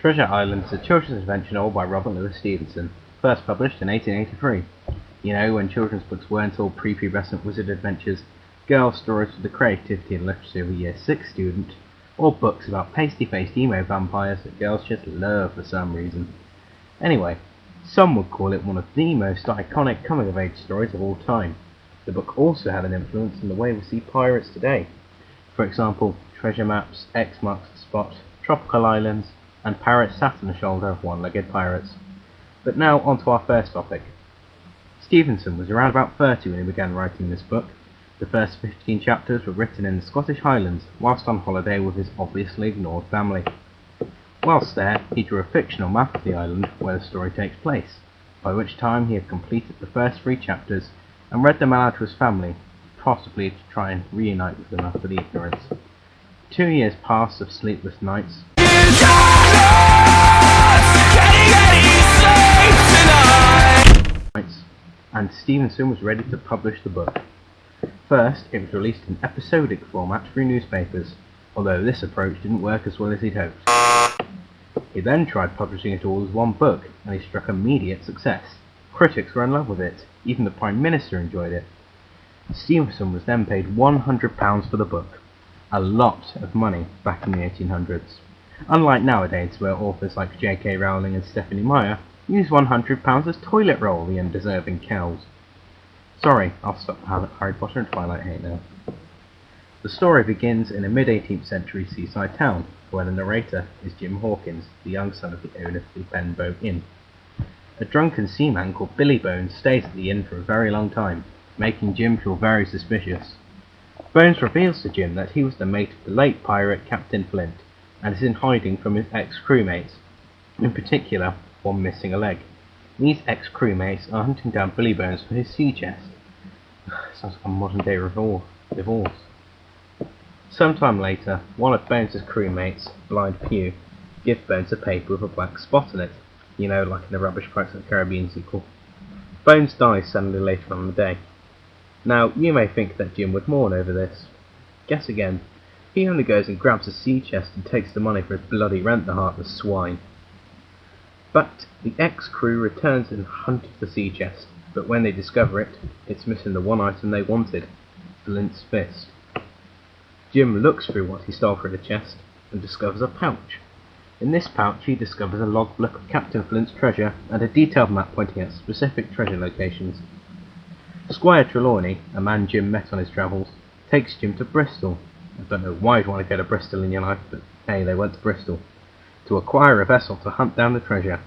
Treasure Island is a children's adventure novel by Robert Louis Stevenson, first published in 1883. You know, when children's books weren't all prepubescent wizard adventures, girl stories with the creativity and literacy of a Year 6 student, or books about pasty-faced emo vampires that girls just love for some reason. Anyway, some would call it one of the most iconic coming-of-age stories of all time. The book also had an influence in the way we see pirates today. For example, treasure maps, X marks the spot, tropical islands, and pirates sat on the shoulder of one-legged pirates. But now on to our first topic. Stevenson was around about 30 when he began writing this book. The first 15 chapters were written in the Scottish Highlands whilst on holiday with his obviously ignored family. Whilst there, he drew a fictional map of the island where the story takes place, by which time he had completed the first 3 chapters and read them aloud to his family, possibly to try and reunite with them after the ignorance. 2 years passed of sleepless nights, and Stevenson was ready to publish the book. First, it was released in episodic format through newspapers, although this approach didn't work as well as he'd hoped. He then tried publishing it all as one book, and he struck immediate success. Critics were in love with it, even the Prime Minister enjoyed it. Stevenson was then paid £100 for the book, a lot of money back in the 1800s. Unlike nowadays, where authors like J.K. Rowling and Stephanie Meyer use £100 as toilet roll, the undeserving cows. Sorry, I'll stop Harry Potter and Twilight hate now. The story begins in a mid-18th century seaside town, where the narrator is Jim Hawkins, the young son of the owner of the Benbow Inn. A drunken seaman called Billy Bones stays at the inn for a very long time, making Jim feel very suspicious. Bones reveals to Jim that he was the mate of the late pirate Captain Flint, and is in hiding from his ex-crewmates, in particular, one missing a leg. These ex-crewmates are hunting down Billy Bones for his sea chest. Sounds like a modern-day divorce. Sometime later, one of Bones' crewmates, Blind Pew, gives Bones a paper with a black spot on it, you know, like in the Rubbish Pirates of the Caribbean sequel. Bones dies suddenly later on in the day. Now, you may think that Jim would mourn over this. Guess again. He only goes and grabs a sea chest and takes the money for his bloody rent, the heartless swine. But the ex-crew returns and hunt the sea chest, but when they discover it, it's missing the one item they wanted, Flint's fist. Jim looks through what he stole from the chest and discovers a pouch. In this pouch he discovers a logbook of Captain Flint's treasure and a detailed map pointing at specific treasure locations. Squire Trelawney, a man Jim met on his travels, takes Jim to Bristol. I don't know why you'd want to go to Bristol in your life, but hey, they went to Bristol to acquire a vessel to hunt down the treasure.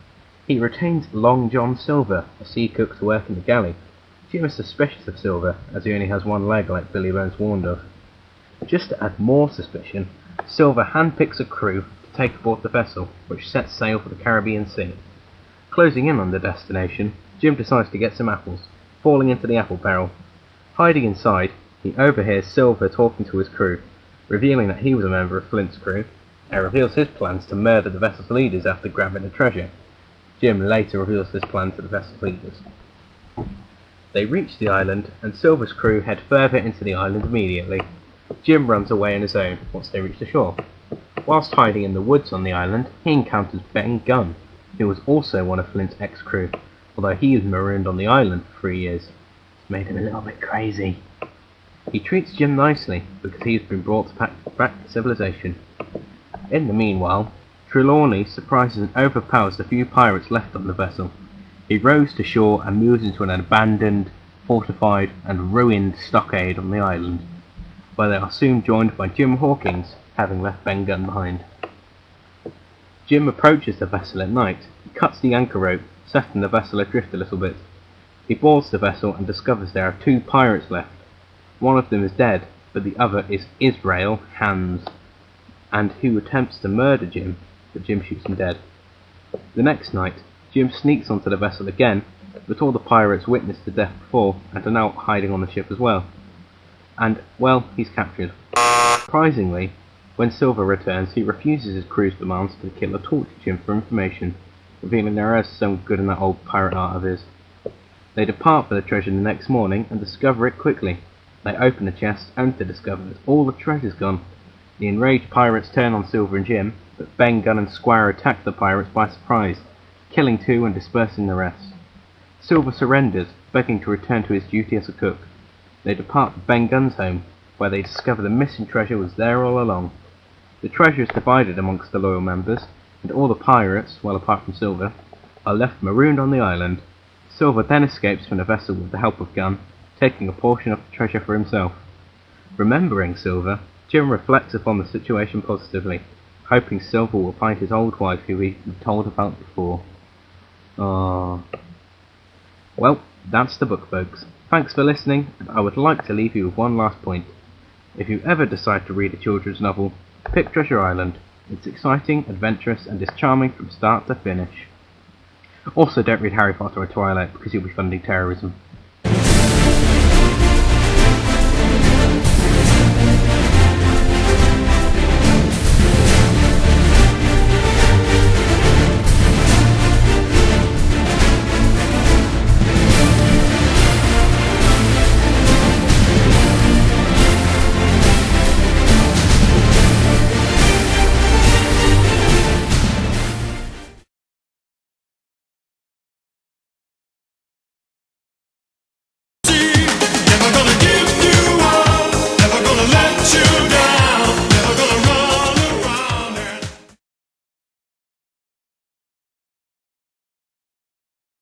He retains Long John Silver, a sea cook to work in the galley. Jim is suspicious of Silver, as he only has one leg like Billy Bones warned of. Just to add more suspicion, Silver handpicks a crew to take aboard the vessel, which sets sail for the Caribbean Sea. Closing in on the destination, Jim decides to get some apples, falling into the apple barrel. Hiding inside, he overhears Silver talking to his crew, revealing that he was a member of Flint's crew, and reveals his plans to murder the vessel's leaders after grabbing the treasure. Jim later reveals this plan to the vessel's leaders. They reach the island, and Silver's crew head further into the island immediately. Jim runs away on his own once they reach the shore. Whilst hiding in the woods on the island, he encounters Ben Gunn, who was also one of Flint's ex-crew, although he was marooned on the island for 3 years. It's made him a little bit crazy. He treats Jim nicely because he has been brought back to civilization. In the meanwhile, Trelawney surprises and overpowers the few pirates left on the vessel. He rows to shore and moves into an abandoned, fortified and ruined stockade on the island, where they are soon joined by Jim Hawkins, having left Ben Gunn behind. Jim approaches the vessel at night. He cuts the anchor rope, setting the vessel adrift a little bit. He boards the vessel and discovers there are 2 pirates left. One of them is dead, but the other is Israel Hands, and who attempts to murder Jim, but Jim shoots him dead. The next night, Jim sneaks onto the vessel again, but all the pirates witnessed the death before and are now hiding on the ship as well. And, well, he's captured. Surprisingly, when Silver returns, he refuses his crew's demands to kill or torture Jim for information, revealing there is some good in that old pirate art of his. They depart for the treasure the next morning and discover it quickly. They open the chest only to discover that all the treasure's gone. The enraged pirates turn on Silver and Jim, but Ben Gunn and Squire attack the pirates by surprise, killing 2 and dispersing the rest. Silver surrenders, begging to return to his duty as a cook. They depart for Ben Gunn's home, where they discover the missing treasure was there all along. The treasure is divided amongst the loyal members, and all the pirates, well apart from Silver, are left marooned on the island. Silver then escapes from the vessel with the help of Gunn, taking a portion of the treasure for himself. Remembering Silver, Jim reflects upon the situation positively, hoping Silver will find his old wife who he'd been told about before. Aww. Well, that's the book, folks. Thanks for listening, and I would like to leave you with one last point. If you ever decide to read a children's novel, pick Treasure Island. It's exciting, adventurous, and is charming from start to finish. Also, don't read Harry Potter or Twilight because you'll be funding terrorism.